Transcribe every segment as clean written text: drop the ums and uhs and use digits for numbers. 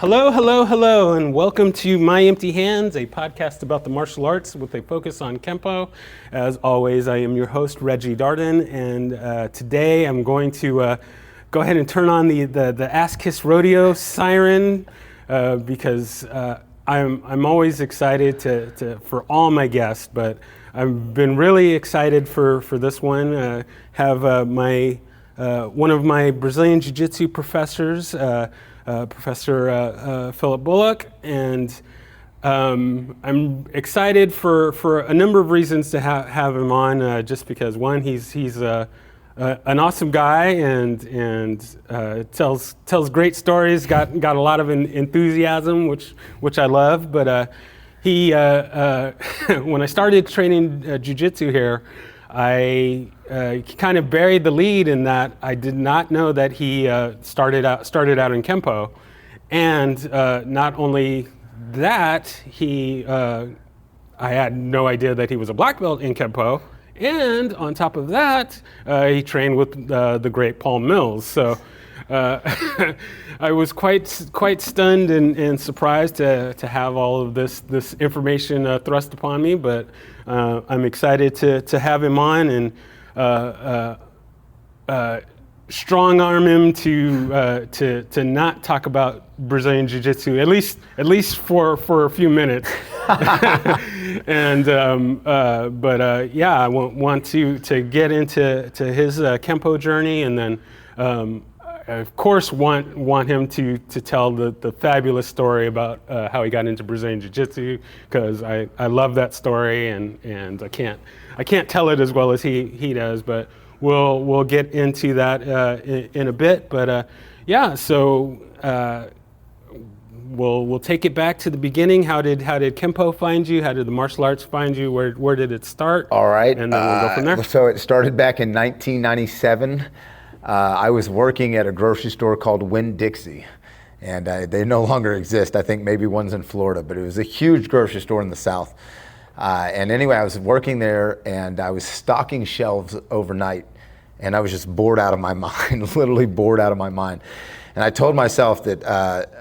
Hello, hello, hello, and welcome to My Empty Hands, a podcast about the martial arts with a focus on Kenpo. As always, I am your host, Reggie Darden, and today I'm going to go ahead and turn on the Ass Kiss Rodeo siren because I'm always excited for all my guests, but I've been really excited for this one. Have one of my Brazilian Jiu-Jitsu professors, Professor Phillip Bulloch, and I'm excited for a number of reasons to have him on. Just because one, he's an awesome guy and tells great stories. Got a lot of enthusiasm, which I love. But he when I started training jiu-jitsu here, I kind of buried the lead in that I did not know that he started out in Kenpo, and not only that, I had no idea that he was a black belt in Kenpo, and on top of that, he trained with the great Paul Mills. So I was quite stunned and surprised to have all of this information thrust upon me, but I'm excited to have him on and strong arm him to not talk about Brazilian Jiu-Jitsu, at least for a few minutes. And yeah, I want to get into his Kenpo journey, and then I of course want him to tell the fabulous story about how he got into Brazilian Jiu-Jitsu, because I love that story, and I can't tell it as well as he does, but we'll get into that in a bit. But yeah, so we'll take it back to the beginning. How did Kenpo find you? How did the martial arts find you? Where did it start? All right, and then we'll go from there. So it started back in 1997. I was working at a grocery store called Winn-Dixie, and they no longer exist. I think maybe one's in Florida, but it was a huge grocery store in the South. And anyway, I was working there, and I was stocking shelves overnight, and I was just bored out of my mind, literally bored out of my mind. And I told myself that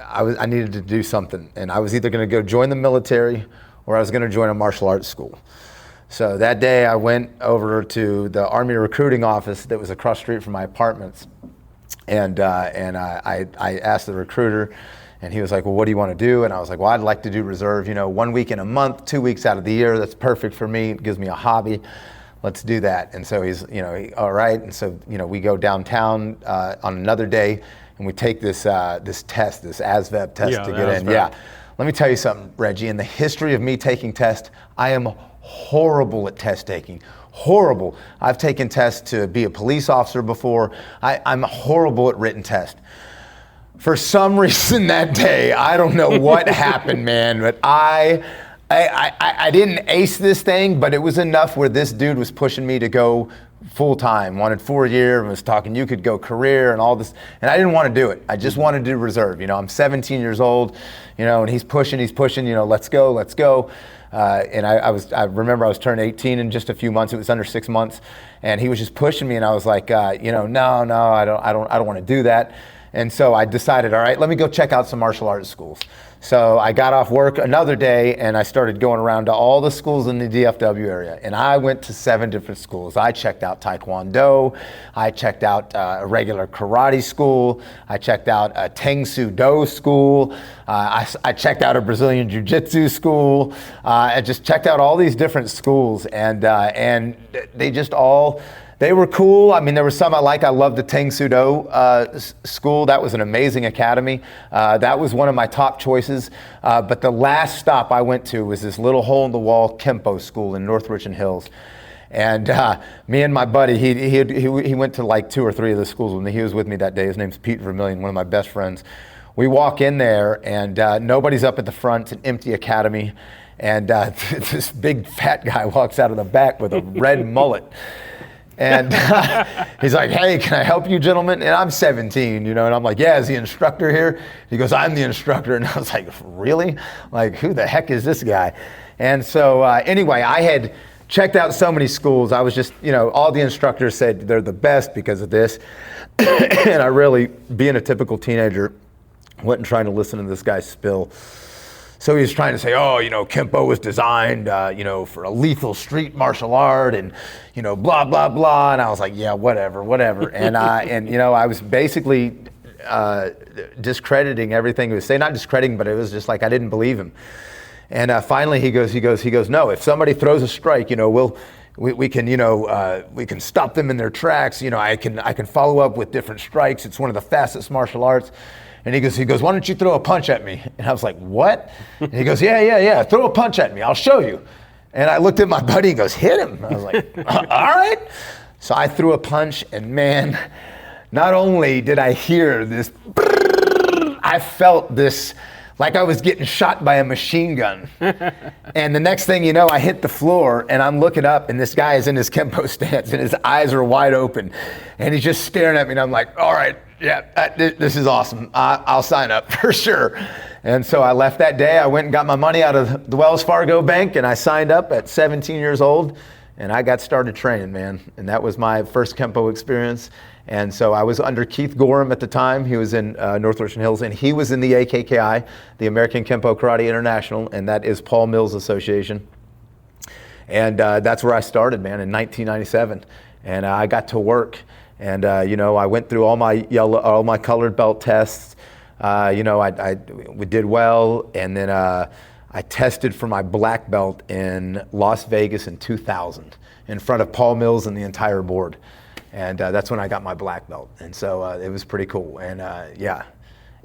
I needed to do something, and I was either going to go join the military or I was going to join a martial arts school. So that day I went over to the Army recruiting office that was across the street from my apartments, and I asked the recruiter, and he was like, well, what do you want to do? And I was like, well, I'd like to do reserve, 1 week in a month, 2 weeks out of the year. That's perfect for me. It gives me a hobby. Let's do that. And so he's, all right. And so, we go downtown on another day, and we take this test, this ASVAB test to get in. Yeah. Let me tell you something, Reggie. In the history of me taking tests, I am horrible at test taking. Horrible. I've taken tests to be a police officer before. I'm horrible at written tests. For some reason that day, I don't know what happened, man, but I didn't ace this thing, but it was enough where this dude was pushing me to go full time, wanted 4 years, and was talking, you could go career and all this. And I didn't want to do it. I just wanted to do reserve. I'm 17 years old, and he's pushing, let's go. And I remember I was turning 18 in just a few months. It was under 6 months, and he was just pushing me, and I was like, no, I don't want to do that. And so I decided, all right, let me go check out some martial arts schools. So I got off work another day, and I started going around to all the schools in the DFW area. And I went to 7 different schools. I checked out Taekwondo. I checked out a regular karate school. I checked out a Tang Soo Do school. I checked out a Brazilian Jiu-Jitsu school. I just checked out all these different schools, and they just all... They were cool. I mean, there was some I like. I loved the Tang Soo Do school. That was an amazing academy. That was one of my top choices. But the last stop I went to was this little hole-in-the-wall Kenpo school in North Richland Hills. And me and my buddy, he went to like 2 or 3 of the schools with me. He was with me that day. His name's Pete Vermillion, one of my best friends. We walk in there, and nobody's up at the front. It's an empty academy. And this big fat guy walks out of the back with a red mullet. And he's like, hey, can I help you, gentlemen? And I'm 17, and I'm like, yeah, is the instructor here? He goes, I'm the instructor. And I was like, really? Like, who the heck is this guy? And so anyway, I had checked out so many schools. I was just, all the instructors said they're the best because of this. And I really, being a typical teenager, Wasn't trying to listen to this guy spill. So he was trying to say, oh, Kenpo was designed, for a lethal street martial art and, blah, blah, blah. And I was like, yeah, whatever. And I was basically discrediting everything he was saying. Not discrediting, but it was just like I didn't believe him. And finally he goes, no, if somebody throws a strike, we can stop them in their tracks. I can follow up with different strikes. It's one of the fastest martial arts. And he goes, why don't you throw a punch at me? And I was like, what? And he goes, yeah, throw a punch at me, I'll show you. And I looked at my buddy and goes, hit him. I was like, all right. So I threw a punch, and man, not only did I hear this, I felt this like I was getting shot by a machine gun. And the next thing you know, I hit the floor, and I'm looking up, and this guy is in his Kenpo stance, and his eyes are wide open. And he's just staring at me, and I'm like, all right, yeah, this is awesome. I'll sign up for sure. And so I left that day. I went and got my money out of the Wells Fargo Bank, and I signed up at 17 years old, and I got started training, man. And that was my first Kenpo experience. And so I was under Keith Gorham at the time. He was in North Richland Hills, and he was in the AKKI, the American Kenpo Karate International, and that is Paul Mills Association. And that's where I started, man, in 1997. And I got to work. And I went through all my colored belt tests. We did well, and then I tested for my black belt in Las Vegas in 2000 in front of Paul Mills and the entire board. And that's when I got my black belt. And so it was pretty cool. And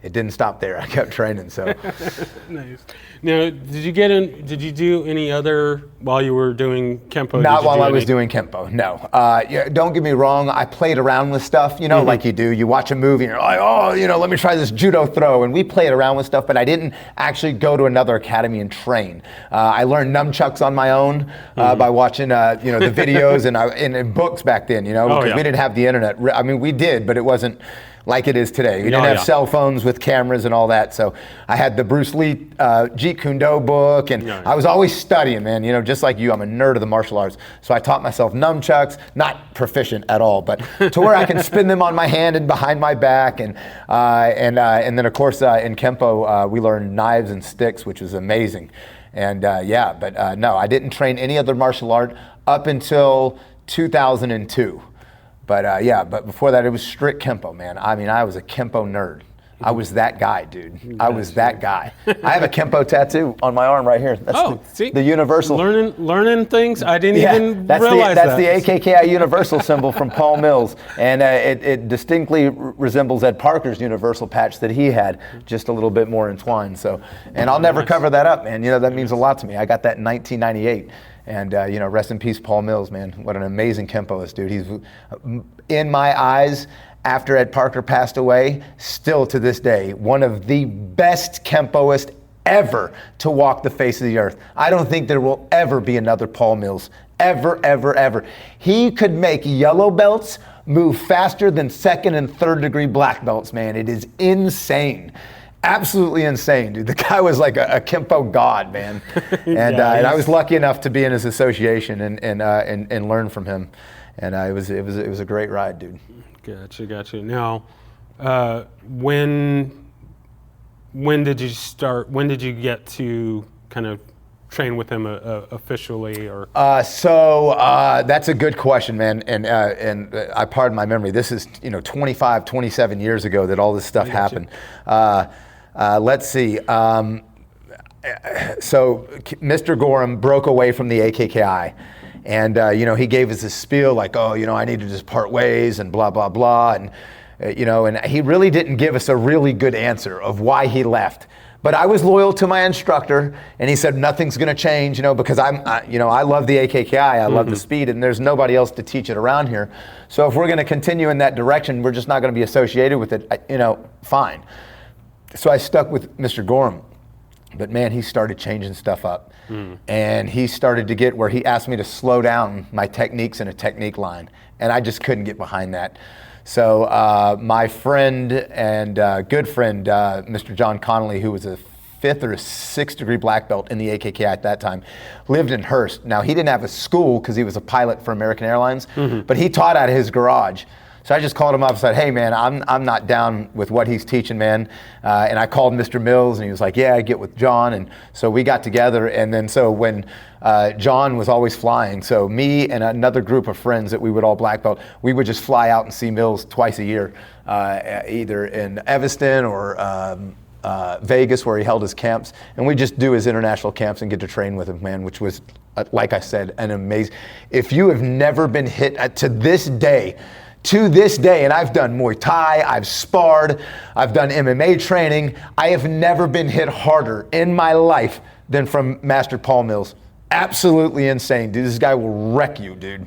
it didn't stop there. I kept training. So nice. Now, did you do any other while you were doing Kenpo? Not while I was doing Kenpo, no. Don't get me wrong. I played around with stuff, like you do. You watch a movie and you're like, oh, let me try this judo throw. And we played around with stuff, but I didn't actually go to another academy and train. I learned nunchucks on my own by watching, the videos and books back then, because we didn't have the internet. I mean, we did, but it wasn't like it is today. We didn't have cell phones with cameras and all that. So I had the Bruce Lee Jeet Kune Do book, and I was always studying, man. Just like you, I'm a nerd of the martial arts. So I taught myself nunchucks, not proficient at all, but to where I can spin them on my hand and behind my back. And then of course in Kenpo we learned knives and sticks, which was amazing. And no, I didn't train any other martial art up until 2002. But before that, it was strict Kenpo, man. I mean, I was a Kenpo nerd. I was that guy, dude. I was that guy. I have a Kenpo tattoo on my arm right here. That's the universal. Learning things. I didn't even realize that. That's the AKKI universal symbol from Paul Mills. And it distinctly resembles Ed Parker's universal patch that he had, just a little bit more entwined. So, and I'll never cover that up, man. That means a lot to me. I got that in 1998. And, rest in peace, Paul Mills, man. What an amazing Kenpoist, dude. He's, in my eyes, after Ed Parker passed away, still to this day, one of the best Kenpoists ever to walk the face of the earth. I don't think there will ever be another Paul Mills. Ever, ever, ever. He could make yellow belts move faster than second and third degree black belts, man. It is insane. Absolutely insane, dude. The guy was like a Kenpo god, man. And I was lucky enough to be in his association and learn from him. And it was a great ride, dude. Gotcha. Now, when did you start? When did you get to kind of train with him officially, or? That's a good question, man. And I pardon my memory. This is 25, 27 years ago that all this stuff happened. Let's see. So Mr. Gorham broke away from the AKKI. And, he gave us a spiel like, I need to just part ways and blah, blah, blah. And, and he really didn't give us a really good answer of why he left. But I was loyal to my instructor, and he said, nothing's going to change, because I love the AKKI. I love the speed, and there's nobody else to teach it around here. So if we're going to continue in that direction, we're just not going to be associated with it, fine. So I stuck with Mr. Gorham. But man, he started changing stuff up. And he started to get where he asked me to slow down my techniques in a technique line. And I just couldn't get behind that. So my friend and good friend, Mr. John Connolly, who was a 5th or 6th degree black belt in the AKKI at that time, lived in Hearst. Now, he didn't have a school because he was a pilot for American Airlines, but he taught out of his garage. So I just called him up and said, hey man, I'm not down with what he's teaching, man. And I called Mr. Mills and he was like, yeah, I get with John. And so we got together. And then so when John was always flying, so me and another group of friends that we would all black belt, we would just fly out and see Mills twice a year, either in Evanston or Vegas, where he held his camps, and we just do his international camps and get to train with him, man, which was, like I said, an amazing. If you have never been hit to this day, and I've done Muay Thai, I've sparred, I've done MMA training, I have never been hit harder in my life than from Master Paul Mills. Absolutely insane, dude. This guy will wreck you, dude.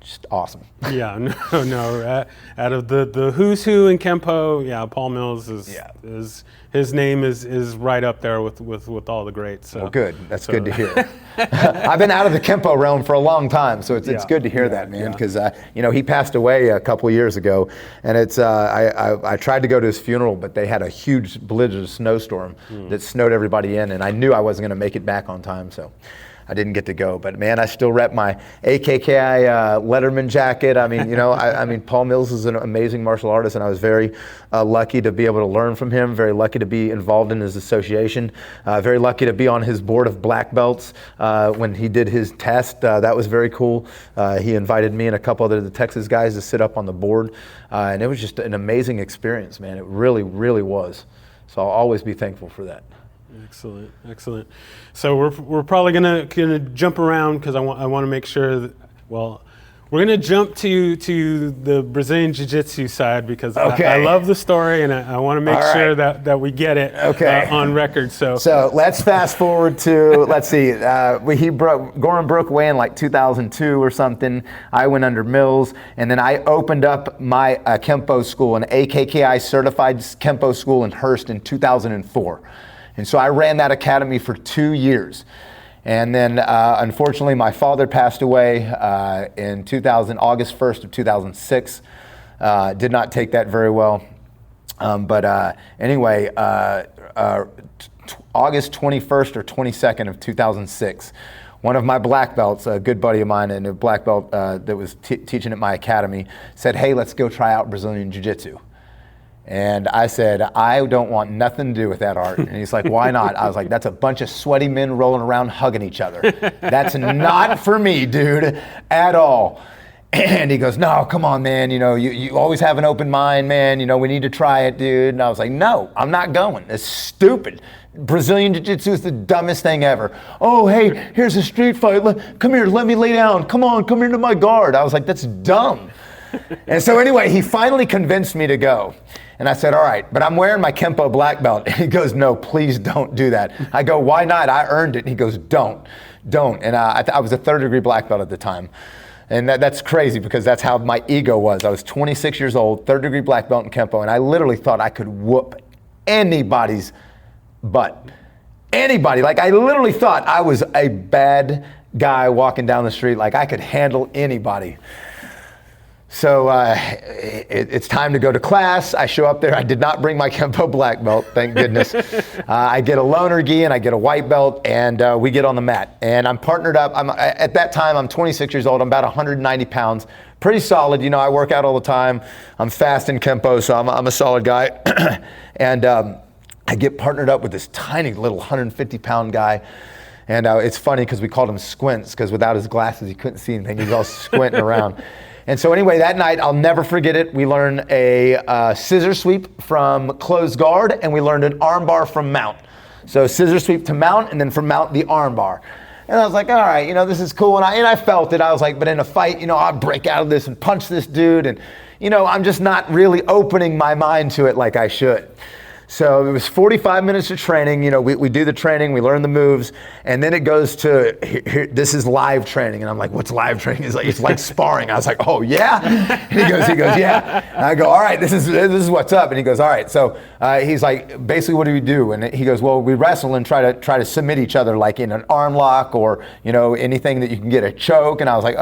Just awesome. Yeah, no. Out of the who's who in Kenpo, yeah, Paul Mills is his name is right up there with all the greats. So. Well, good. That's good to hear. I've been out of the Kenpo realm for a long time, so it's good to hear that, man. Because he passed away a couple of years ago, and it's I tried to go to his funeral, but they had a huge blizzard snowstorm that snowed everybody in, and I knew I wasn't going to make it back on time, so I didn't get to go. But man, I still rep my AKKI Letterman jacket. I mean, Paul Mills is an amazing martial artist, and I was very lucky to be able to learn from him, very lucky to be involved in his association, very lucky to be on his board of black belts when he did his test. That was very cool. He invited me and a couple other of the Texas guys to sit up on the board, and it was just an amazing experience, man. It really, really was. So I'll always be thankful for that. Excellent. So we're probably gonna jump around because I want to make sure that, well, we're gonna jump to the Brazilian Jiu-Jitsu side because I love the story and I want to make sure that we get it on record. So let's fast forward to, let's see, Goran broke away in like 2002 or something. I went under Mills, and then I opened up my Kenpo school, an AKKI certified Kenpo school in Hearst in 2004. And so I ran that academy for 2 years. And then unfortunately my father passed away in August 1st of 2006. Did not take that very well. Anyway, August 21st or 22nd of 2006, one of my black belts, a good buddy of mine and a black belt that was teaching at my academy, said, hey, let's go try out Brazilian Jiu-Jitsu. And I said, I don't want nothing to do with that art. And he's like, why not? I was like, that's a bunch of sweaty men rolling around hugging each other. That's not for me, dude, at all. And he goes, no, come on, man. You always have an open mind, man. We need to try it, dude. And I was like, no, I'm not going. It's stupid. Brazilian Jiu-Jitsu is the dumbest thing ever. Oh, hey, here's a street fight. Come here, let me lay down. Come on, come into my guard. I was like, that's dumb. And so anyway, he finally convinced me to go. And I said, all right, but I'm wearing my Kenpo black belt. And he goes, no, please don't do that. I go, why not? I earned it. And he goes, don't. And I was a 3rd degree black belt at the time. And that's crazy because that's how my ego was. I was 26 years old, 3rd degree black belt in Kenpo, and I literally thought I could whoop anybody's butt. Anybody. Like I literally thought I was a bad guy walking down the street. Like I could handle anybody. So it's time to go to class. I show up there. I did not bring my Kenpo black belt, thank goodness. I get a loaner gi and I get a white belt, and we get on the mat. And I'm partnered up. At that time, I'm 26 years old. I'm about 190 pounds. Pretty solid. I work out all the time. I'm fast in Kenpo, so I'm a solid guy. And I get partnered up with this tiny little 150-pound guy. And it's funny because we called him Squints, because without his glasses, he couldn't see anything. He was all squinting around. And so anyway, that night, I'll never forget it. We learned a scissor sweep from closed guard, and we learned an arm bar from mount. So scissor sweep to mount, and then from mount, the arm bar. And I was like, all right, this is cool. And I felt it. I was like, but in a fight, I'll break out of this and punch this dude. And, I'm just not really opening my mind to it like I should. So it was 45 minutes of training. We do the training, we learn the moves, and then it goes to, this is live training. And I'm like, what's live training? It's like sparring. I was like, oh yeah? And he goes, yeah. And I go, all right, this is what's up. And he goes, all right. So he's like, basically, what do we do? And he goes, well, we wrestle and try to submit each other, like in an arm lock or, anything that you can get a choke. And I was like,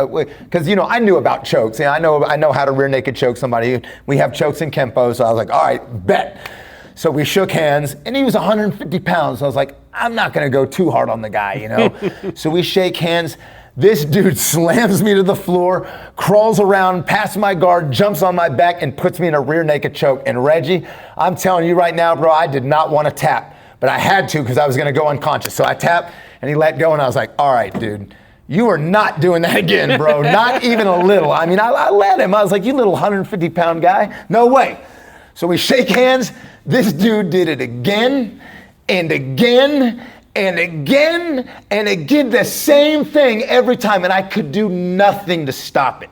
because, I knew about chokes. I know how to rear naked choke somebody. We have chokes in Kenpo. So I was like, all right, bet. So we shook hands, and he was 150 pounds. So I was like, I'm not going to go too hard on the guy, So we shake hands. This dude slams me to the floor, crawls around, past my guard, jumps on my back, and puts me in a rear naked choke. And Reggie, I'm telling you right now, bro, I did not want to tap, but I had to because I was going to go unconscious. So I tapped, and he let go, and I was like, all right, dude. You are not doing that again, bro. Not even a little. I mean, I let him. I was like, you little 150-pound guy. No way. So we shake hands. This dude did it again and again and again and again. The same thing every time. And I could do nothing to stop it.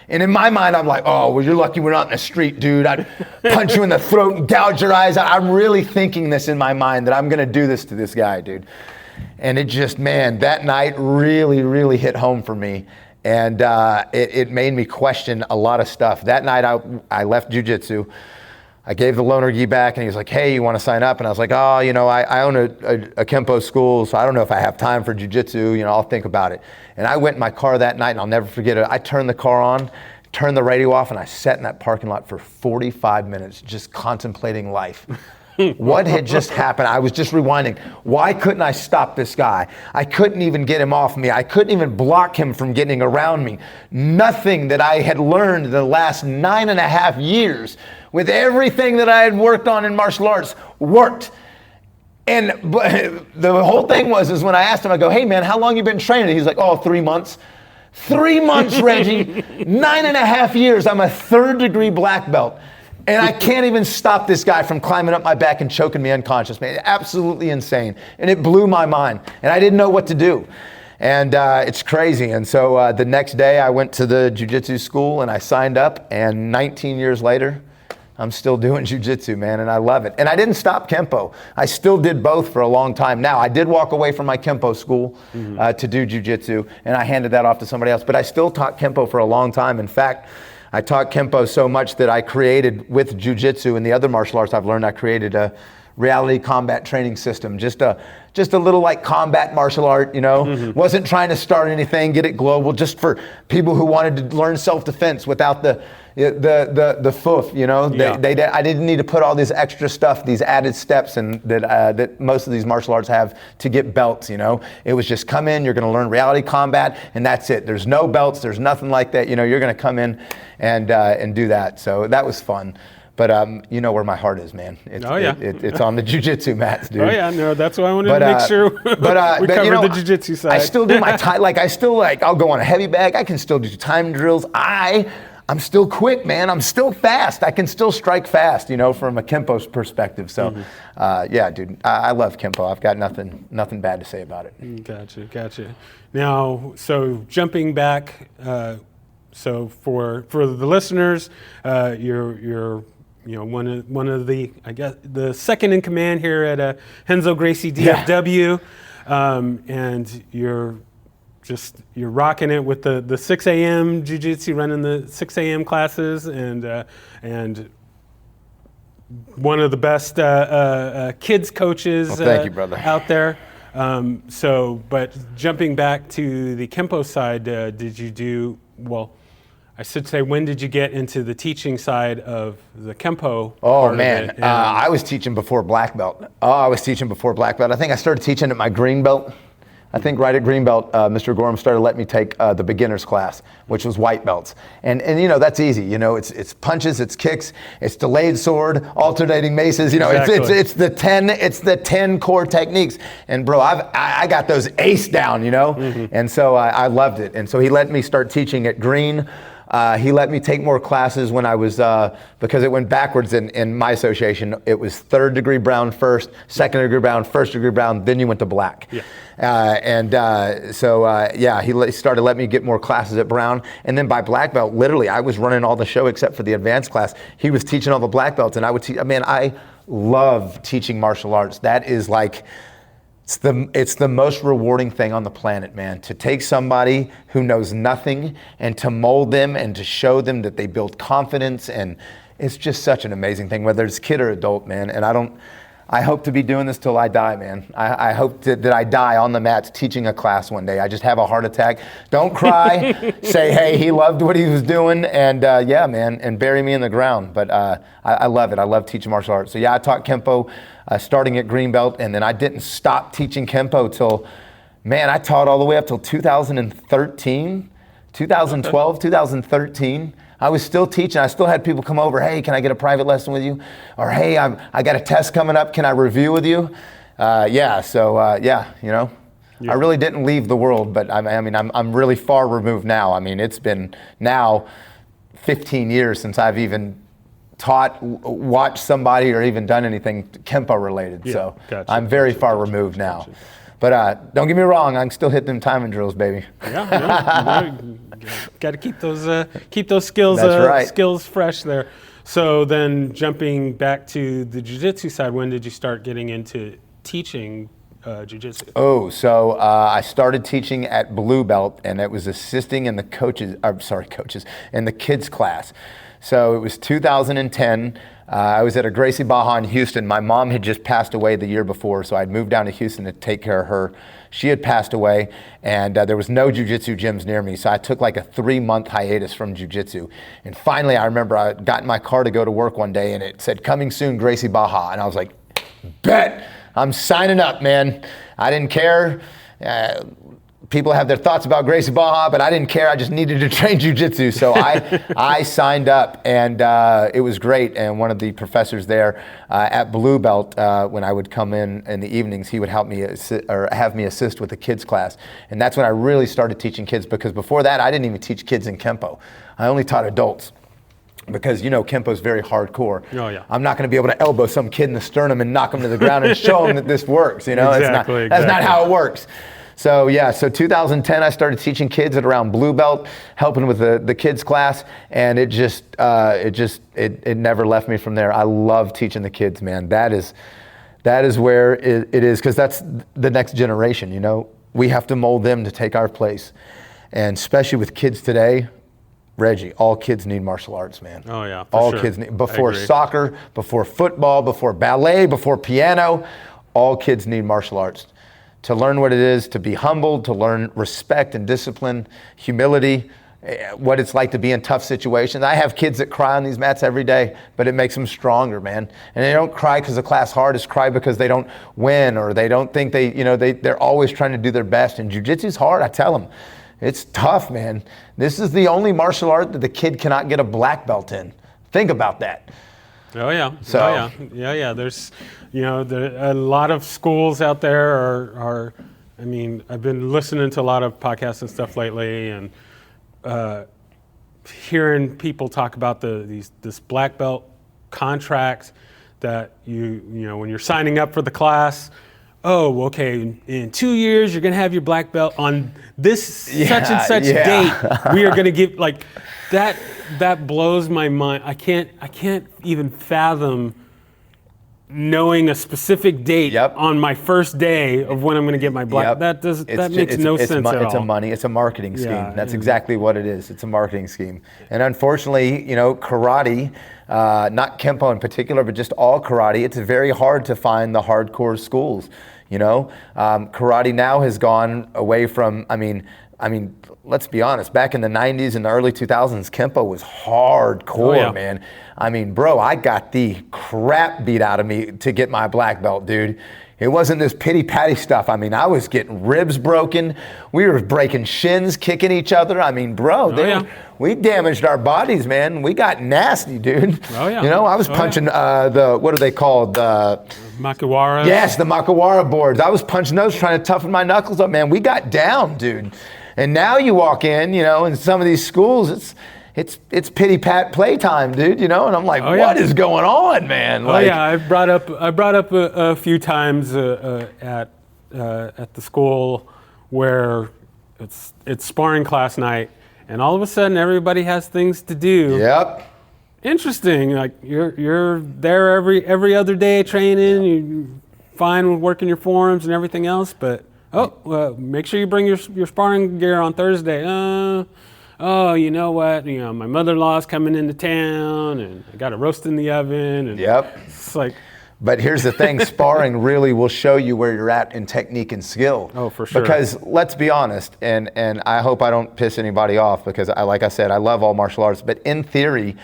And in my mind, I'm like, oh, well, you're lucky we're not in the street, dude. I'd punch you in the throat and gouge your eyes. I'm really thinking this in my mind that I'm going to do this to this guy, dude. And it just, man, that night really, really hit home for me. And it made me question a lot of stuff. That night I left jiu-jitsu. I gave the loaner gi back and he was like, hey, you want to sign up? And I was like, oh, you know, I own a Kenpo school, so I don't know if I have time for jiu-jitsu. You know, I'll think about it. And I went in my car that night and I'll never forget it. I turned the car on, turned the radio off, and I sat in that parking lot for 45 minutes just contemplating life. What had just happened? I was just rewinding. Why couldn't I stop this guy? I couldn't even get him off me. I couldn't even block him from getting around me. Nothing that I had learned in the last 9.5 years with everything that I had worked on in martial arts worked. And the whole thing is when I asked him, I go, hey man, how long you been training? He's like, oh, 3 months. 3 months, Reggie. 9.5 years. I'm a 3rd-degree black belt. And I can't even stop this guy from climbing up my back and choking me unconscious, man. Absolutely insane. And it blew my mind. And I didn't know what to do. And it's crazy. And so the next day I went to the jiu-jitsu school and I signed up. And 19 years later, I'm still doing jiu-jitsu, man. And I love it. And I didn't stop Kenpo. I still did both for a long time. Now, I did walk away from my Kenpo school to do jiu-jitsu. And I handed that off to somebody else. But I still taught Kenpo for a long time. In fact, I taught Kenpo so much that I created with jiu-jitsu and the other martial arts I've learned, I created a reality combat training system. Just a little like combat martial art, you know. Wasn't trying to start anything, get it global, just for people who wanted to learn self-defense without the foof, you know. Yeah. I didn't need to put all this extra stuff, these added steps, and that most of these martial arts have to get belts, you know. It was just come in, you're going to learn reality combat, and that's it. There's no belts, there's nothing like that. You know, you're going to come in and do that. So that was fun. But you know where my heart is, man. It's on the jiu-jitsu mats, dude. Oh yeah, no, that's why I wanted to make sure we covered you know, the jiu-jitsu side. I still do my time. I'll go on a heavy bag. I can still do time drills. I'm still quick, man. I'm still fast. I can still strike fast, you know, from a Kenpo's perspective. So, yeah, dude, I love Kenpo. I've got nothing bad to say about it. Gotcha. Now, so jumping back, so for the listeners, you're one of the, I guess, the second in command here at Renzo Gracie DFW, and you're rocking it with the 6 a.m. jiu-jitsu, running the 6 a.m. classes, and one of the best kids coaches thank you, brother. Out there. But jumping back to the Kenpo side, did you do, well, I should say, when did you get into the teaching side of the Kenpo? Oh, man. I was teaching before black belt. I think I started teaching at my green belt. I think right at green belt, Mr. Gorham started letting me take the beginner's class, which was white belts. And you know, that's easy. You know, it's punches, it's kicks, it's delayed sword, alternating maces. You know, exactly. it's the 10 core techniques. And bro, I got those ace down, you know? And so I loved it. And so he let me start teaching at green. He let me take more classes when I was, because it went backwards in my association. It was 3rd degree brown first, 2nd degree brown, 1st degree brown, then you went to black. Yeah. He started letting me get more classes at brown. And then by black belt, literally, I was running all the show except for the advanced class. He was teaching all the black belts, and I would teach. Man, I love teaching martial arts. That is like, it's the most rewarding thing on the planet, man, to take somebody who knows nothing and to mold them and to show them that they build confidence. And it's just such an amazing thing, whether it's kid or adult, man. And I hope to be doing this till I die, man. I hope that I die on the mats teaching a class one day. I just have a heart attack. Don't cry. Say, hey, he loved what he was doing. And yeah, man, and bury me in the ground. But I love it. I love teaching martial arts. So yeah, I taught Kenpo starting at green belt. And then I didn't stop teaching Kenpo till Man, I taught all the way up till 2013, 2012, 2013. I was still teaching. I still had people come over. Hey, can I get a private lesson with you? Or hey, I got a test coming up. Can I review with you? Yeah. You know, I really didn't leave the world, but I'm really far removed now. I mean, it's been now 15 years since I've even taught, watched somebody, or even done anything Kenpo related. Yeah, So gotcha, I'm very far removed now. Gotcha. But don't get me wrong, I can still hit them timing drills, baby. Yeah, got to keep those skills That's right. skills fresh there. So then, jumping back to the jiu-jitsu side, when did you start getting into teaching jiu-jitsu? Oh, so I started teaching at Blue Belt, and it was assisting in the in the kids class. So it was 2010. I was at a Gracie Baja in Houston. My mom had just passed away the year before, so I'd moved down to Houston to take care of her. She had passed away, and there was no jiu-jitsu gyms near me, so I took like a 3-month hiatus from jiu-jitsu. And finally, I remember I got in my car to go to work one day, and it said, coming soon, Gracie Baja. And I was like, bet, I'm signing up, man. I didn't care. People have their thoughts about Gracie Baja, but I didn't care. I just needed to train jiu-jitsu. So I signed up, and it was great. And one of the professors there at Blue Belt, when I would come in the evenings, he would help me have me assist with the kids class. And that's when I really started teaching kids, because before that, I didn't even teach kids in Kenpo. I only taught adults. Because, you know, Kenpo is very hardcore. Oh, yeah. I'm not going to be able to elbow some kid in the sternum and knock him to the ground and show him that this works. You know, Exactly. That's not how it works. So yeah, so 2010 I started teaching kids at around Blue Belt, helping with the kids class, and it never left me from there. I love teaching the kids, man. That is where it is, because that's the next generation. You know, we have to mold them to take our place, and especially with kids today. Reggie, all kids need martial arts, man. Oh yeah, all sure. kids need, before soccer, before football, before ballet, before piano, all kids need martial arts. To learn what it is, to be humbled, to learn respect and discipline, humility, what it's like to be in tough situations. I have kids that cry on these mats every day, but it makes them stronger, man. And they don't cry because the class hard, it's cry because they don't win, or they don't think they're always trying to do their best. And jiu-jitsu's hard, I tell them. It's tough, man. This is the only martial art that the kid cannot get a black belt in. Think about that. Oh yeah. So, oh yeah. There's, a lot of schools out there are. I mean, I've been listening to a lot of podcasts and stuff lately, and hearing people talk about this black belt contract that when you're signing up for the class. Oh, okay, in 2 years, you're going to have your black belt on this such and such date. We are going to give, like, that blows my mind. I can't even fathom knowing a specific date on my first day of when I'm going to get my black. That makes no sense at all. It's a marketing scheme. That's exactly what it is. It's a marketing scheme. And unfortunately, karate, not Kenpo in particular, but just all karate, it's very hard to find the hardcore schools. Karate now has gone away from, I mean, let's be honest, back in the 90s and the early 2000s, Kenpo was hardcore, man. I mean, bro, I got the crap beat out of me to get my black belt, dude. It wasn't this pity-patty stuff. I mean, I was getting ribs broken. We were breaking shins, kicking each other. I mean, bro, we damaged our bodies, man. We got nasty, dude. Oh, yeah. I was punching what are they called? Makiwara. Yes, the Makiwara boards. I was punching those, trying to toughen my knuckles up, man. We got down, dude. And now you walk in, in some of these schools, it's pity-pat playtime, dude, and I'm like, what is going on, man? I brought up a few times at the school where it's sparring class night, and all of a sudden everybody has things to do. Yep. Interesting. Like you're there every other day training. You're fine with working your forearms and everything else, but make sure you bring your sparring gear on Thursday. Oh, you know what? My mother-in-law's coming into town, and I got a roast in the oven. And it's like. But here's the thing: sparring really will show you where you're at in technique and skill. Oh, for sure. Because let's be honest, and I hope I don't piss anybody off, because like I said, I love all martial arts. But in theory,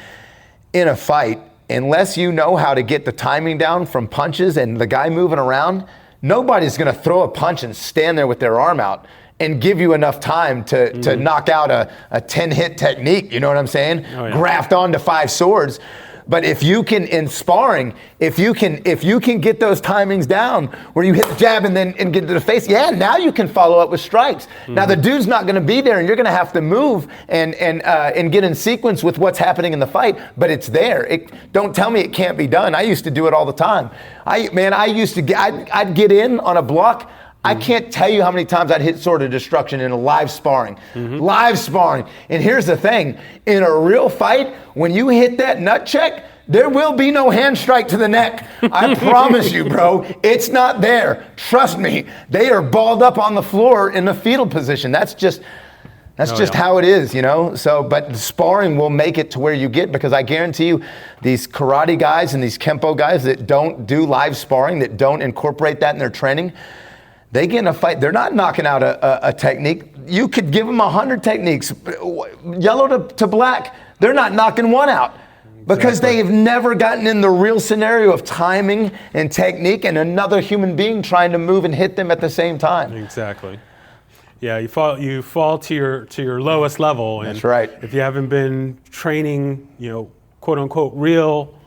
in a fight, unless you know how to get the timing down from punches and the guy moving around, nobody's going to throw a punch and stand there with their arm out and give you enough time to knock out a 10-hit technique, you know what I'm saying? Oh, yeah. Graft onto 5 swords. But if you can, in sparring, if you can get those timings down where you hit the jab and get to the face, now you can follow up with strikes. Now the dude's not going to be there, and you're going to have to move and get in sequence with what's happening in the fight. But it's there. Don't tell me it can't be done. I used to do it all the time. I'd get in on a block. I can't tell you how many times I'd hit Sword of Destruction in a live sparring. Live sparring. And here's the thing. In a real fight, when you hit that nut check, there will be no hand strike to the neck. I promise you, bro. It's not there. Trust me. They are balled up on the floor in the fetal position. That's just how it is, you know? So, but sparring will make it to where you get, because I guarantee you, these karate guys and these Kenpo guys that don't do live sparring, that don't incorporate that in their training, they get in a fight, they're not knocking out a technique. You could give them 100 techniques, yellow to black, they're not knocking one out. Because they have never gotten in the real scenario of timing and technique and another human being trying to move and hit them at the same time. Exactly. Yeah, you fall to your lowest level. And that's right. If you haven't been training, quote unquote, real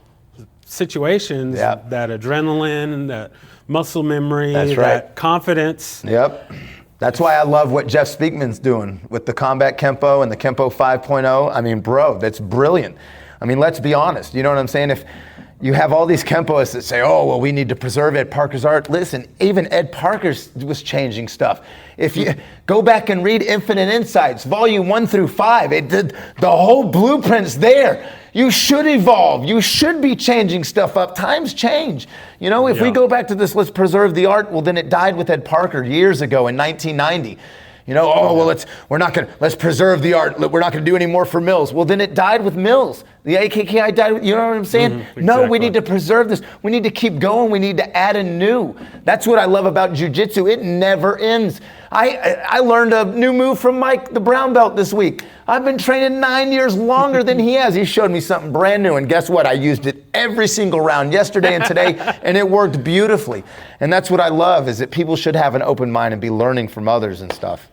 situations, that adrenaline, that muscle memory, that confidence. Yep. That's why I love what Jeff Speakman's doing with the Combat Kenpo and the Kenpo 5.0. I mean, bro, that's brilliant. I mean, let's be honest. You know what I'm saying? If you have all these Kenpoists that say, oh, well, we need to preserve Ed Parker's art. Listen, even Ed Parker was changing stuff. If you go back and read Infinite Insights, volume 1 through 5, the whole blueprint's there. You should evolve. You should be changing stuff up. Times change. If we go back to this, let's preserve the art, well, then it died with Ed Parker years ago in 1990. Let's preserve the art. We're not going to do any more for Mills. Well, then it died with Mills. The AKKI died with, you know what I'm saying? Exactly. No, we need to preserve this. We need to keep going. We need to add a new. That's what I love about jiu-jitsu. It never ends. I learned a new move from Mike, the brown belt, this week. I've been training 9 years longer than he has. He showed me something brand new, and guess what? I used it every single round yesterday and today, and it worked beautifully. And that's what I love, is that people should have an open mind and be learning from others and stuff.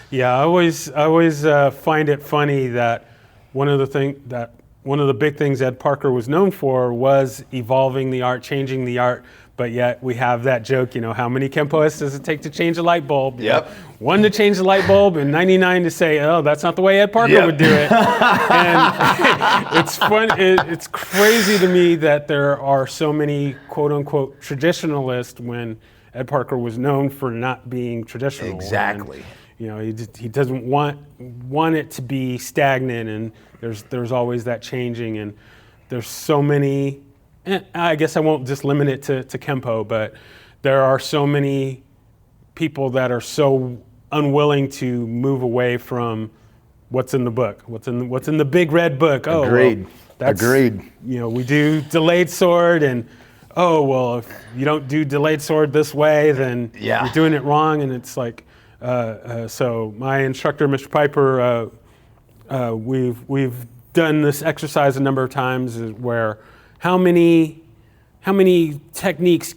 Yeah, I always find it funny that one of the big things Ed Parker was known for was evolving the art, changing the art. But yet we have that joke, how many Kenpoists does it take to change a light bulb? Yep. 1 to change the light bulb, and 99 to say, oh, that's not the way Ed Parker would do it. And it's fun. It's crazy to me that there are so many quote unquote traditionalists when Ed Parker was known for not being traditional. Exactly. And, he doesn't want it to be stagnant, and there's always that changing, and there's so many. I guess I won't just limit it to Kenpo, but there are so many people that are so unwilling to move away from what's in the book, what's in the big red book. Oh, agreed. Well, Agreed. We do delayed sword, and oh well, if you don't do delayed sword this way, then you're doing it wrong, and it's like. So my instructor, Mr. Piper, we've done this exercise a number of times where how many techniques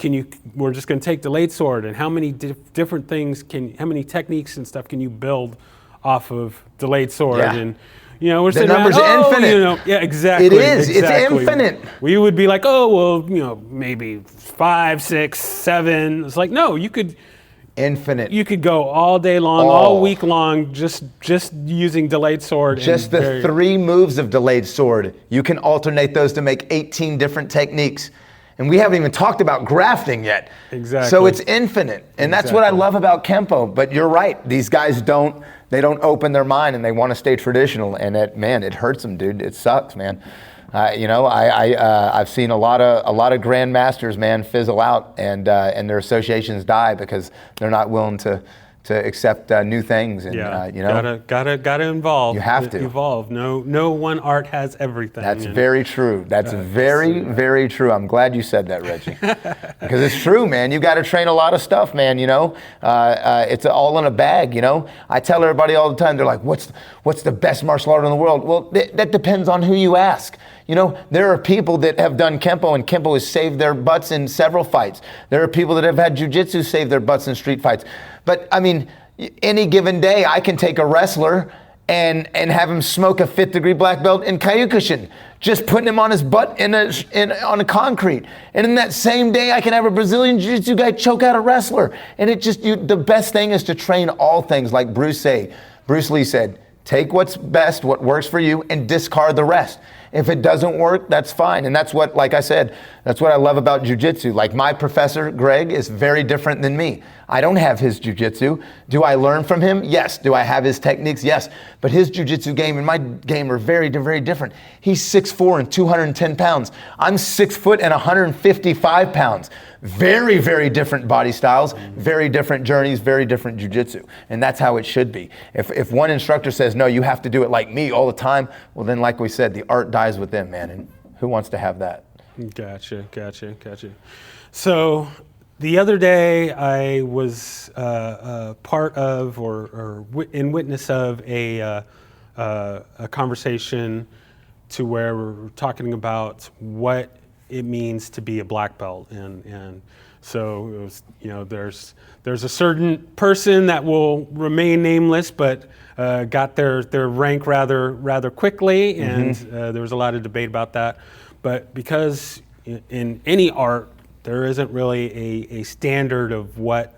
we're just going to take delayed sword, and how many different things how many techniques and stuff can you build off of delayed sword? Yeah. And we're the saying, number's infinite. Yeah, exactly. It is. Exactly. It's infinite. We would be like, oh well, maybe 5, 6, 7. It's like, no, you could. Infinite. You could go all day long, all week long, just using delayed sword. Just the 3 moves of delayed sword. You can alternate those to make 18 different techniques. And we haven't even talked about grafting yet. Exactly. So it's infinite. And that's what I love about Kenpo. But you're right. These guys don't open their mind, and they want to stay traditional. And it hurts them, dude. It sucks, man. I've seen a lot of grandmasters, man, fizzle out, and their associations die because they're not willing to accept new things. And gotta evolve. You have to evolve. No one art has everything. That's very true. That's very true. I'm glad you said that, Reggie, because it's true, man. You got to train a lot of stuff, man. It's all in a bag. I tell everybody all the time. They're like, "What's the best martial art in the world?" Well, that depends on who you ask. You know, there are people that have done Kenpo, and Kenpo has saved their butts in several fights. There are people that have had Jiu-Jitsu save their butts in street fights. But I mean, any given day, I can take a wrestler and have him smoke a 5th degree black belt in Kyokushin, just putting him on his butt on a concrete. And in that same day, I can have a Brazilian Jiu-Jitsu guy choke out a wrestler. And the best thing is to train all things, like Bruce Lee said, take what's best, what works for you, and discard the rest. If it doesn't work, that's fine. And that's what, like I said, that's what I love about jiu-jitsu. Like my professor, Greg, is very different than me. I don't have his jiu-jitsu. Do I learn from him? Yes. Do I have his techniques? Yes. But his jiu-jitsu game and my game are very, very different. He's 6'4" and 210 pounds. I'm 6 foot and 155 pounds. Very, very different body styles, very different journeys, very different jiu-jitsu. And that's how it should be. If one instructor says, no, you have to do it like me all the time, well then, like we said, the art dies with them, man. And who wants to have that? Gotcha. So the other day I was part of or in witness of a conversation to where we're talking about what it means to be a black belt, and so it was, you know, there's a certain person that will remain nameless, but got their rank rather quickly, and there was a lot of debate about that. But because in any art there isn't really a standard of what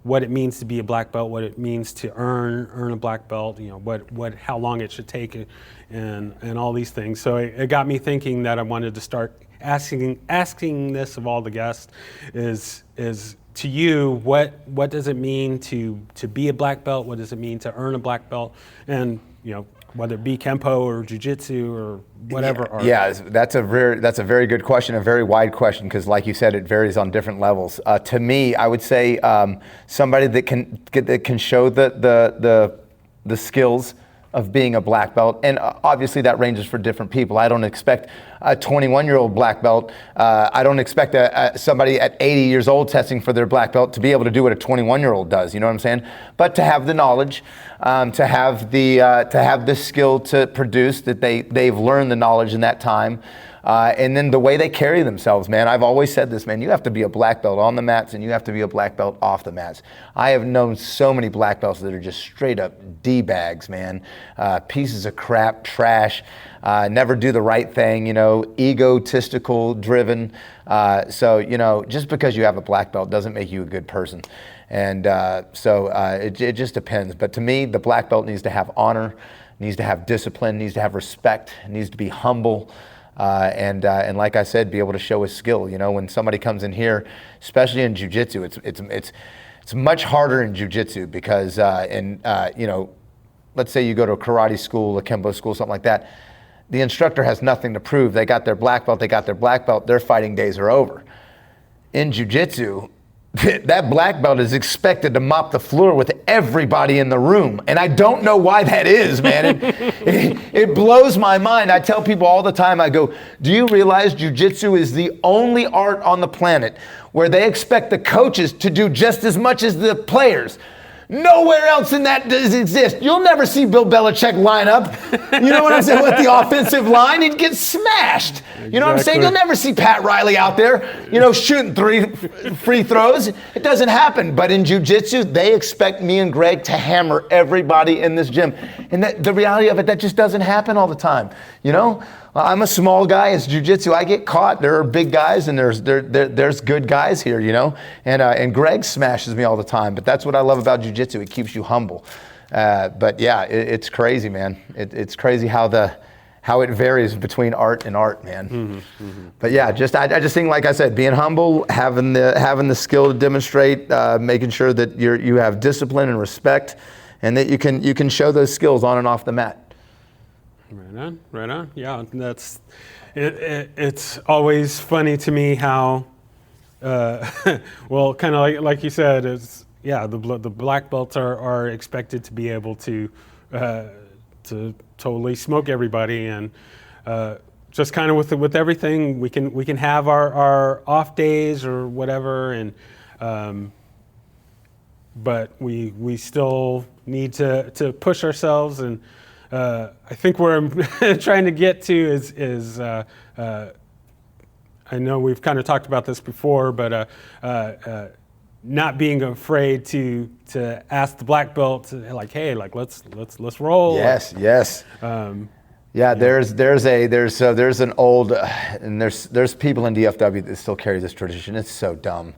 it means to be a black belt, what it means to earn a black belt, you know, how long it should take, and all these things. So it got me thinking that I wanted to start asking this of all the guests is to you, what does it mean to be a black belt? What does it mean to earn a black belt? And, you know, whether it be Kenpo or Jiu-Jitsu or whatever. Yeah, that's a very good question, a very wide question, because like you said, it varies on different levels. To me, I would say somebody that can show the skills of being a black belt, and obviously that ranges for different people. I don't expect a 21-year-old black belt. I don't expect somebody at 80 years old testing for their black belt to be able to do what a 21-year-old does. You know what I'm saying? But to have the knowledge, to have the skill to produce that they've learned the knowledge in that time. And then the way they carry themselves, man. I've always said this, man. You have to be a black belt on the mats, and you have to be a black belt off the mats. I have known so many black belts that are just straight up D-bags, man. Pieces of crap, trash, never do the right thing, you know, egotistical, driven. So, you know, just because you have a black belt doesn't make you a good person. And so it just depends. But to me, the black belt needs to have honor, needs to have discipline, needs to have respect, needs to be humble. And like I said, be able to show his skill. You know, when somebody comes in here, especially in jiu-jitsu, it's much harder in jiu-jitsu because you know, let's say you go to a karate school, a Kenpo school, something like that. The instructor has nothing to prove. They got their black belt. Their fighting days are over. In jiu-jitsu, that black belt is expected to mop the floor with everybody in the room. And I don't know why that is, man. It blows my mind. I tell people all the time, I go, do you realize jiu-jitsu is the only art on the planet where they expect the coaches to do just as much as the players? Nowhere else in that does exist. You'll never see Bill Belichick line up, you know what I'm saying, with the offensive line. He'd get smashed. You know what I'm saying? You'll never see Pat Riley out there, you know, shooting 3 free throws. It doesn't happen. But in jiu-jitsu, they expect me and Greg to hammer everybody in this gym. And the reality of it, that just doesn't happen all the time, you know? I'm a small guy. It's jiu-jitsu. I get caught. There are big guys and there's good guys here, you know. And Greg smashes me all the time. But that's what I love about jiu-jitsu. It keeps you humble. But yeah, it's crazy, man. It's crazy how it varies between art and art, man. But yeah, I just think, like I said, being humble, having the skill to demonstrate, making sure that you have discipline and respect, and that you can show those skills on and off the mat. Right on. Yeah, that's it. It's always funny to me how, well, kind of like you said, it's the black belts are expected to be able to totally smoke everybody, and just kind of with everything we can have our off days or whatever, and but we still need to push ourselves and I think where I'm trying to get to is I know we've kind of talked about this before, but not being afraid to ask the black belt, like, hey, like let's roll. Yes, yes. There's an old, and there's people in DFW that still carry this tradition. It's so dumb.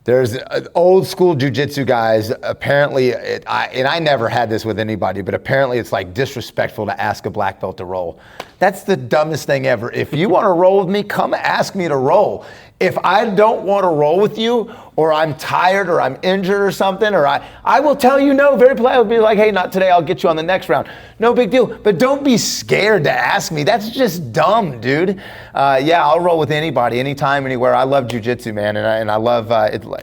There's old school jiu-jitsu guys, apparently, and I never had this with anybody, but apparently it's like disrespectful to ask a black belt to roll. That's the dumbest thing ever. If you want to roll with me, come ask me to roll. If I don't want to roll with you, or I'm tired, or I'm injured or something, or I will tell you no, very politely. I'll be like, hey, not today, I'll get you on the next round. No big deal, but don't be scared to ask me. That's just dumb, dude. I'll roll with anybody, anytime, anywhere. I love jiu-jitsu, man, and I love,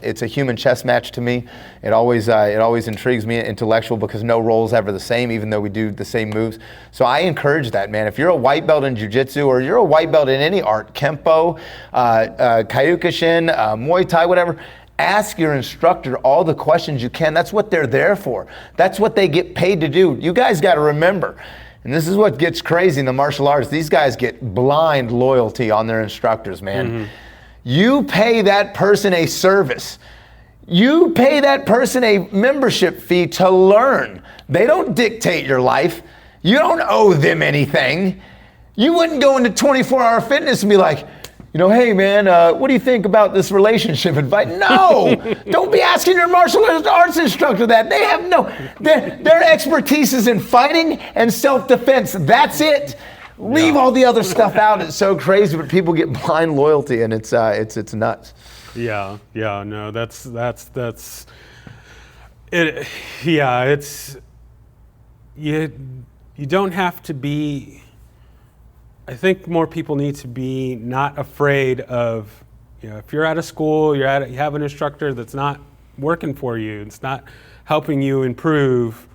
it's a human chess match to me. It always intrigues me, intellectual, because no roll's ever the same, even though we do the same moves. So I encourage that, man. If you're a white belt in jiu-jitsu, or you're a white belt in any art, Kenpo, Kyokushin, Muay Thai, whatever, ask your instructor all the questions you can. That's what they're there for. That's what they get paid to do. You guys got to remember, and this is what gets crazy in the martial arts, these guys get blind loyalty on their instructors, man. Mm-hmm. You pay that person a service. You pay that person a membership fee to learn. They don't dictate your life. You don't owe them anything. You wouldn't go into 24-hour fitness and be like, hey man, what do you think about this relationship advice? No, don't be asking your martial arts instructor that. They have their expertise is in fighting and self-defense. That's it. Leave all the other stuff out. It's so crazy, but people get blind loyalty, and it's nuts. Yeah, no, that's it. Yeah, it's you don't have to be. I think more people need to be not afraid of, if you're at a school, you have an instructor that's not working for you, it's not helping you improve,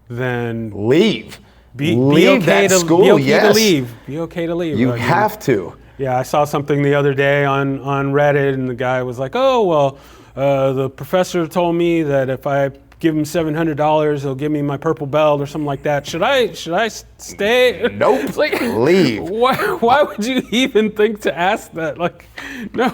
then leave. Be leave okay that school. Be okay yes. to leave. Be okay to leave. You have to. Yeah, I saw something the other day on Reddit, and the guy was like, "Oh well, the professor told me that if I give him $700, he'll give me my purple belt or something like that. Should I stay?" Nope. Like, leave. Why would you even think to ask that? Like, no.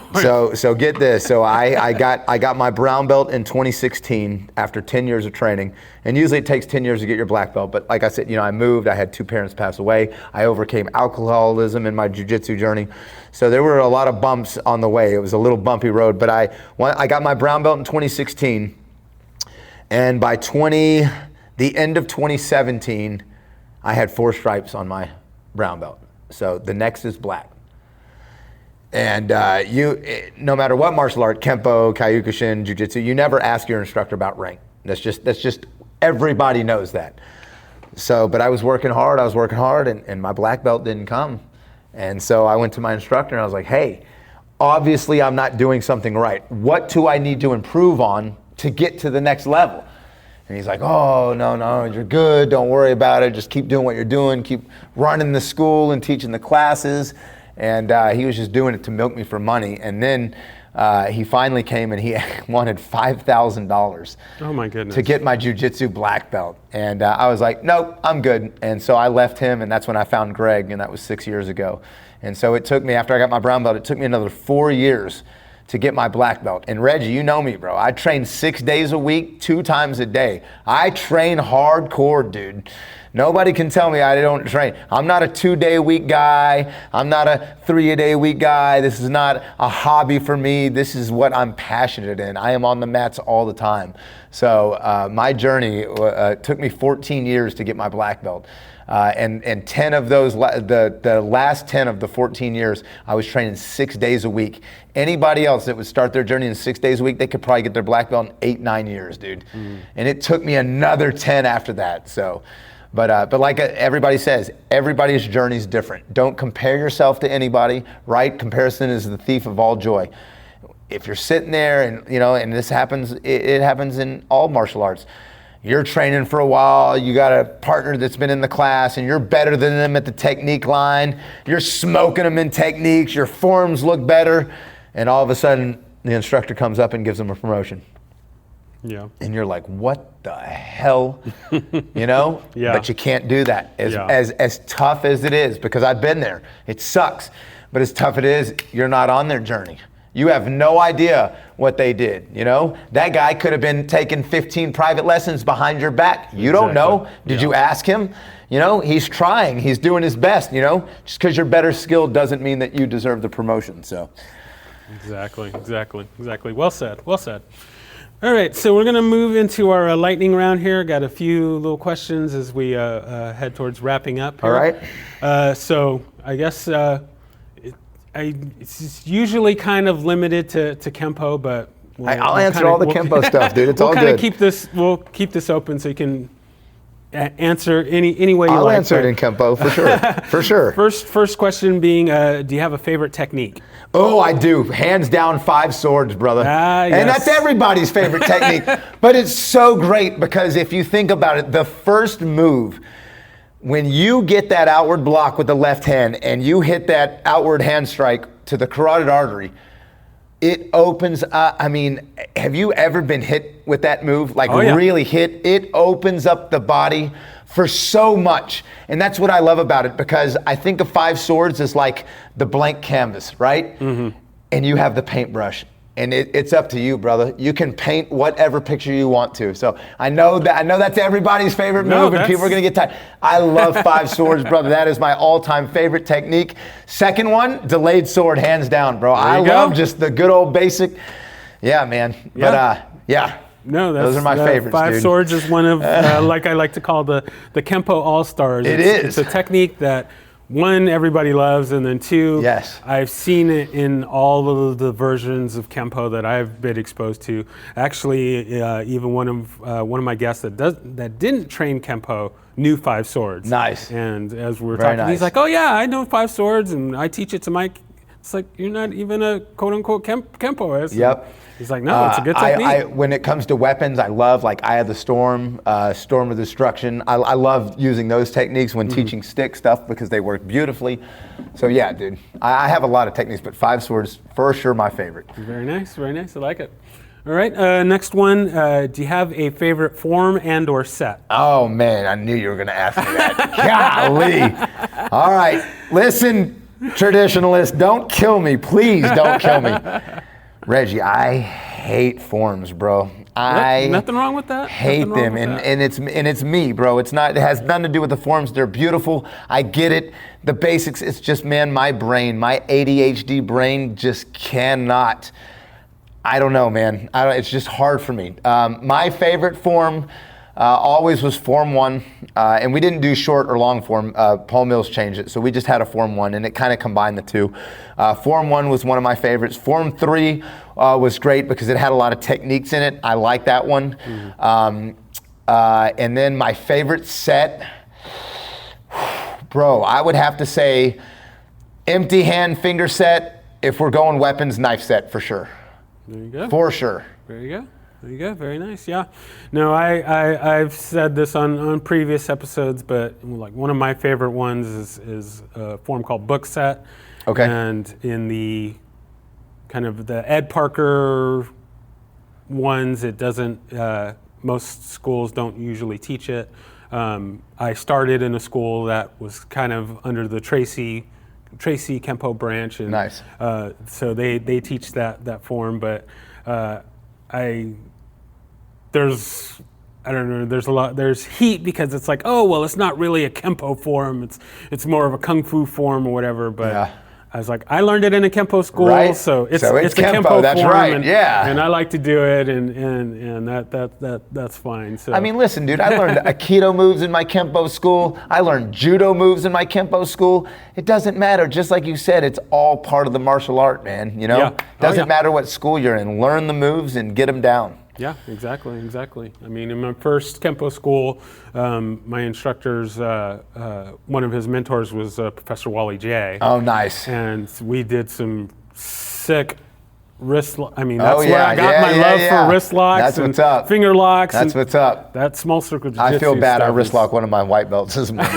So get this. So I got my brown belt in 2016 after 10 years of training. And usually it takes 10 years to get your black belt. But like I said, I moved. I had 2 parents pass away. I overcame alcoholism in my jiu-jitsu journey. So there were a lot of bumps on the way. It was a little bumpy road. But I got my brown belt in 2016. And by the end of 2017, I had 4 stripes on my brown belt. So the next is black. And no matter what martial art, Kenpo, Kyokushin, Jiu-Jitsu, you never ask your instructor about rank. That's just everybody knows that. So, but I was working hard, and my black belt didn't come. And so I went to my instructor and I was like, hey, obviously I'm not doing something right. What do I need to improve on to get to the next level? And he's like, oh, no, you're good. Don't worry about it. Just keep doing what you're doing. Keep running the school and teaching the classes. And he was just doing it to milk me for money. And then he finally came and he wanted $5,000 oh my goodness, to get my jiu-jitsu black belt. And I was like, nope, I'm good. And so I left him, and that's when I found Greg, and that was 6 years ago. And so it took me, after I got my brown belt, it took me another 4 years to get my black belt. And Reggie, you know me, bro. I train 6 days a week, 2 times a day. I train hardcore, dude. Nobody can tell me I don't train. I'm not a 2-day-a-week guy. I'm not a 3-a-day-a-week guy. This is not a hobby for me. This is what I'm passionate in. I am on the mats all the time. So my journey took me 14 years to get my black belt. And 10 of those, the last 10 of the 14 years, I was training 6 days a week. Anybody else that would start their journey in 6 days a week, they could probably get their black belt in 8-9 years, dude. And it took me another 10 after that. So, but like everybody says, everybody's journey is different. Don't compare yourself to anybody, right? Comparison is the thief of all joy. If you're sitting there and, and this happens, it happens in all martial arts. You're training for a while, you got a partner that's been in the class and you're better than them at the technique line, you're smoking them in techniques, your forms look better, and all of a sudden the instructor comes up and gives them a promotion. Yeah. And you're like, what the hell? You know? Yeah. But you can't do that. As tough as it is, because I've been there, it sucks. But as tough it is, you're not on their journey. You have no idea what they did, you know? That guy could have been taking 15 private lessons behind your back. You don't know. Did you ask him? You know, he's trying. He's doing his best, you know? Just because you're better skilled doesn't mean that you deserve the promotion, so. Exactly. Well said. All right, so we're going to move into our lightning round here. Got a few little questions as we head towards wrapping up here. All right. So I guess it's usually kind of limited to Kenpo, but I'll answer all the Kenpo stuff, dude. It's all good. We'll keep this open so you can answer any way you like. I'll answer it in Kenpo for sure. For sure. First question being, do you have a favorite technique? Oh, I do. Hands down, 5 swords, brother. Yes. And that's everybody's favorite technique. But it's so great because if you think about it, the first move, when you get that outward block with the left hand and you hit that outward hand strike to the carotid artery, it opens up. I mean, have you ever been hit with that move? Like really hit? It opens up the body for so much. And that's what I love about it, because I think of 5 swords as like the blank canvas, right? Mm-hmm. And you have the paintbrush. And it's up to you, brother. You can paint whatever picture you want to. So I know that's everybody's favorite move, and people are gonna get tired. I love 5 swords, brother. That is my all-time favorite technique. Second one, delayed sword, hands down, bro. I love just the good old basic. Yeah, man. Yeah. But no, those are my favorites. 5 dude. swords is one of, like I like to call the Kenpo All-Stars. It's a technique that, 1, everybody loves, and then 2, I've seen it in all of the versions of Kenpo that I've been exposed to. Actually, even one of my guests that didn't train Kenpo knew 5 swords. Nice. And as we were talking, he's like, "Oh yeah, I know 5 swords, and I teach it to Mike." It's like, you're not even a quote-unquote Kenpoist. Yep. He's like, no, it's a good technique. When it comes to weapons, I love like Eye of the Storm, Storm of Destruction. I love using those techniques when teaching stick stuff because they work beautifully. So yeah, dude, I have a lot of techniques, but 5 swords, for sure, my favorite. Very nice. I like it. All right, next one. Do you have a favorite form and or set? Oh man, I knew you were gonna ask me that. Golly. All right, listen, traditionalists, don't kill me. Please don't kill me. Reggie, I hate forms, bro. Nothing wrong with that. Hate them, and it's me, bro. It has nothing to do with the forms. They're beautiful. I get it. The basics. It's just, man, my brain, my ADHD brain, just cannot. I don't know, man. It's just hard for me. My favorite form always was Form 1, and we didn't do short or long form. Paul Mills changed it, so we just had a Form 1, and it kind of combined the two. Form 1 was one of my favorites. Form 3 was great because it had a lot of techniques in it. I like that one. And then my favorite set, bro, I would have to say empty hand finger set. If we're going weapons, knife set for sure. There you go. For sure. There you go. Very nice. Yeah. No, I've said this on previous episodes, but like one of my favorite ones is a form called book set. Okay. And in the kind of the Ed Parker ones, it doesn't. Most schools don't usually teach it. I started in a school that was kind of under the Tracy Kenpo branch, and nice. So they teach that form, but there's heat because it's like, oh well, it's not really a Kenpo form, it's more of a Kung Fu form or whatever, but yeah. I was like, I learned it in a Kenpo school, right. so it's a Kenpo that's form, right. And I like to do it, and that's fine. So I mean, listen, dude, I learned Aikido moves in my Kenpo school. I learned Judo moves in my Kenpo school. It doesn't matter. Just like you said, it's all part of the martial art, man. You know, yeah. Doesn't matter what school you're in. Learn the moves and get them down. Yeah, exactly. I mean, in my first Kenpo school, my instructors, one of his mentors was Professor Wally J. Oh, nice. And we did some sick wrist locks. I mean, that's where I got my love for wrist locks and finger locks. That's what's up. That small circle jiu-jitsu I feel bad. I stuff wrist lock one of my white belts this morning.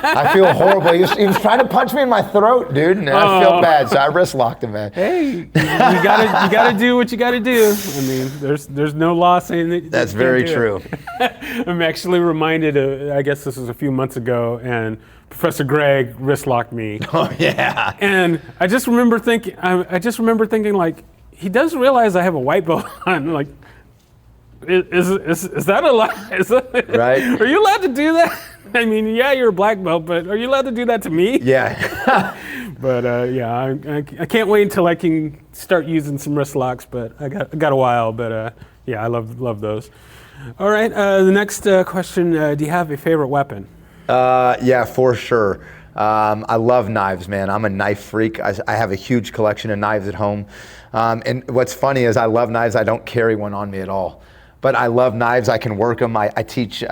I feel horrible. He was trying to punch me in my throat, dude, and I feel bad, so I wrist locked him, man. Hey, you gotta do what you gotta do. I mean, there's no law saying that. That's very true. I'm actually reminded of, I guess this was a few months ago, and Professor Greg wrist locked me. Oh yeah. And I just remember thinking, like, he does realize I have a white belt on. Like, is that allowed? Right. Are you allowed to do that? I mean, yeah, you're a black belt, but are you allowed to do that to me? Yeah. But yeah, I can't wait until I can start using some wrist locks. But I got a while. But yeah, I love those. All right. The next question: do you have a favorite weapon? Yeah, for sure. I love knives, man. I'm a knife freak. I have a huge collection of knives at home. And what's funny is I love knives. I don't carry one on me at all. But I love knives. I can work them. I teach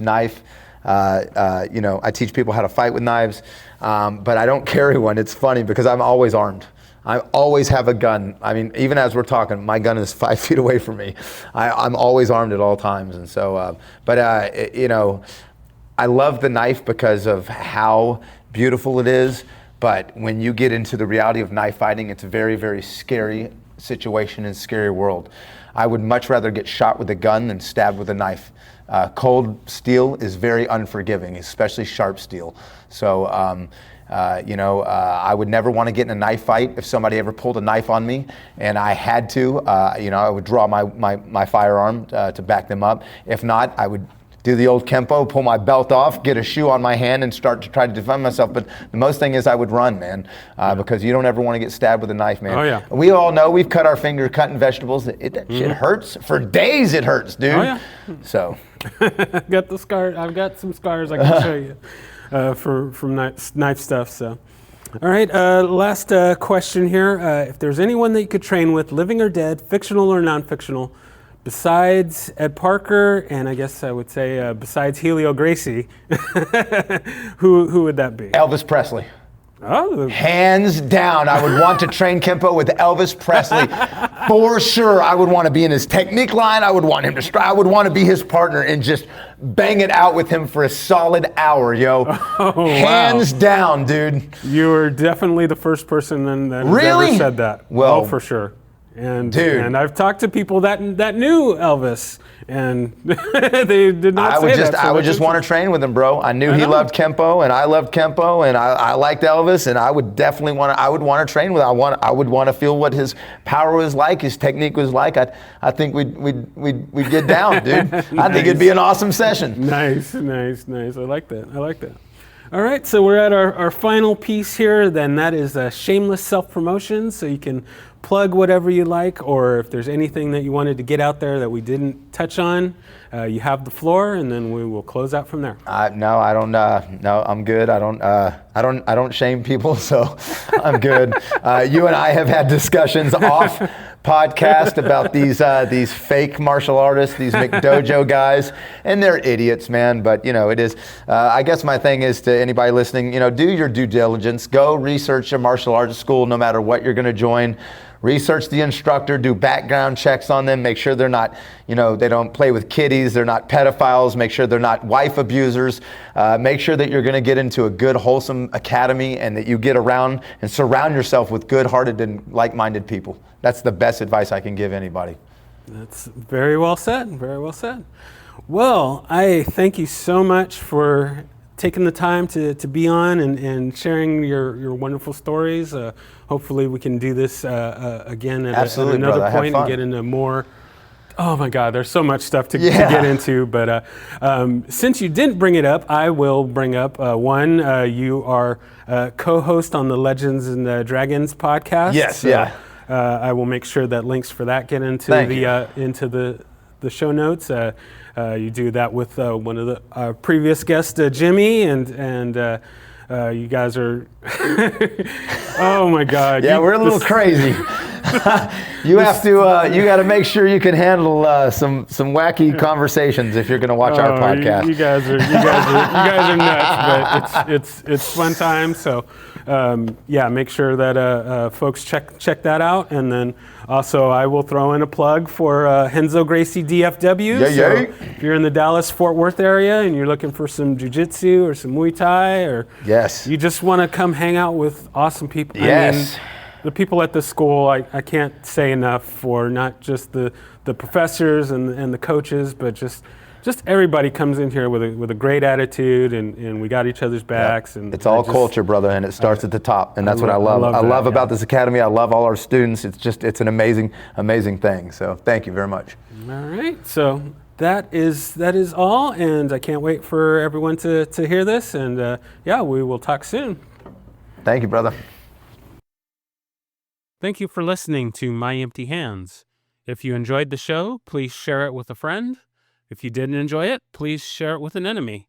knife. I teach people how to fight with knives. But I don't carry one. It's funny because I'm always armed. I always have a gun. I mean, even as we're talking, my gun is 5 feet away from me. I'm always armed at all times. And so, I love the knife because of how beautiful it is. But when you get into the reality of knife fighting, it's a very, very scary situation and scary world. I would much rather get shot with a gun than stabbed with a knife. Cold steel is very unforgiving, especially sharp steel. So, I would never want to get in a knife fight. If somebody ever pulled a knife on me and I had to, I would draw my firearm to back them up. If not, I would do the old Kenpo, pull my belt off, get a shoe on my hand, and start to try to defend myself. But the most thing is I would run, man, because you don't ever want to get stabbed with a knife, man. Oh, yeah. We all know we've cut our finger cutting vegetables. That shit hurts. For days it hurts, dude. Oh, yeah. So. Got the scar. I've got some scars I can show you from knife stuff. So. All right, last question here. If there's anyone that you could train with, living or dead, fictional or non-fictional, besides Ed Parker, and I guess I would say besides Helio Gracie, who would that be? Elvis Presley. Oh, hands down, I would want to train Kenpo with Elvis Presley. For sure, I would want to be in his technique line. I would want him to strike. I would want to be his partner and just bang it out with him for a solid hour, yo. Oh, hands down, dude. You were definitely the first person that really ever said that. Well, for sure. And dude, and I've talked to people that knew Elvis, and they did not say that. I would just want to train with him, bro. I knew he loved Kenpo, and I loved Kenpo, and I liked Elvis, and I would definitely want to. I would want to train with him. I would want to feel what his power was like, his technique was like. I think we'd get down, dude. Nice. I think it'd be an awesome session. Nice. I like that. All right, so we're at our final piece here. Then that is shameless self-promotion, so you can plug whatever you like, or if there's anything that you wanted to get out there that we didn't touch on, you have the floor, and then we will close out from there. No, I don't. No, I'm good. I don't shame people, so I'm good. You and I have had discussions off podcast about these fake martial artists, these McDojo guys, and they're idiots, man. But it is. I guess my thing is to anybody listening, do your due diligence. Go research a martial arts school, no matter what you're going to join. Research the instructor, do background checks on them, make sure they're not, they don't play with kiddies, they're not pedophiles, make sure they're not wife abusers, make sure that you're going to get into a good, wholesome academy and that you get around and surround yourself with good-hearted and like-minded people. That's the best advice I can give anybody. That's very well said, very well said. Well, I thank you so much for taking the time to be on and sharing your wonderful stories. Hopefully we can do this again at another point and get into more. Oh my God, there's so much stuff to get into. But since you didn't bring it up, I will bring up one. You are co-host on the Legends and Dragons podcast. Yes, yeah. I will make sure that links for that get into the show notes. You do that with one of the previous guests, Jimmy, and you guys are. Oh my God! Yeah, we're a little crazy. You have to. You got to make sure you can handle some wacky conversations if you're going to watch our podcast. You guys are nuts, but it's fun time. So make sure that folks check that out, and then also I will throw in a plug for Renzo Gracie DFW. So if you're in the Dallas-Fort Worth area and you're looking for some jiu-jitsu or some Muay Thai, or you just want to come hang out with awesome people. I mean, the people at the school, I can't say enough for not just the professors and the coaches, but just everybody comes in here with a great attitude, and we got each other's backs. And it's all culture, brother, and it starts at the top, and that's what I love. I love about this academy. I love all our students. It's an amazing thing. So thank you very much. All right, so that is all, and I can't wait for everyone to hear this, and we will talk soon. Thank you, brother. Thank you for listening to My Empty Hands. If you enjoyed the show, please share it with a friend. If you didn't enjoy it, please share it with an enemy.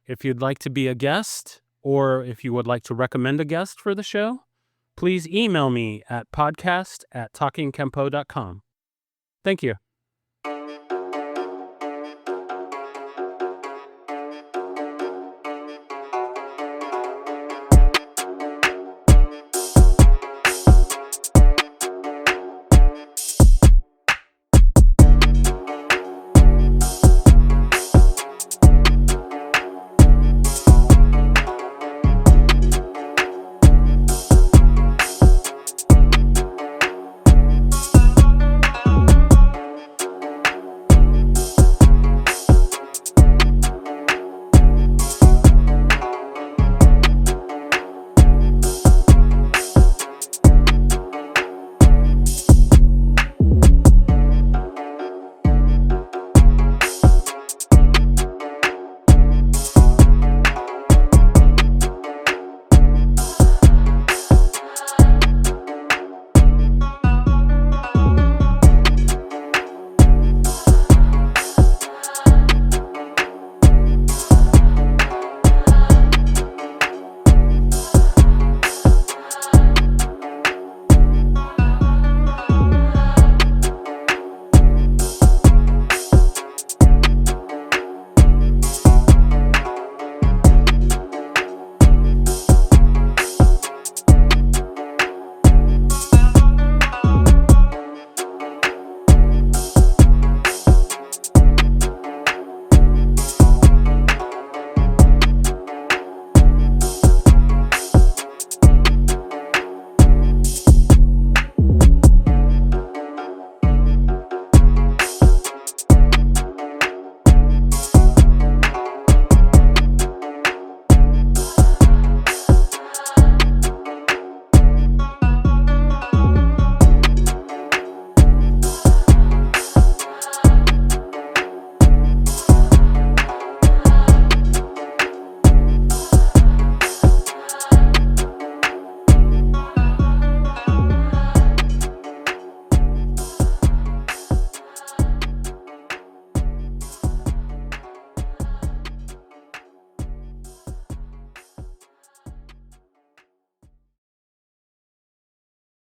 If you'd like to be a guest, or if you would like to recommend a guest for the show, please email me at podcast@talkingkenpo.com. Thank you.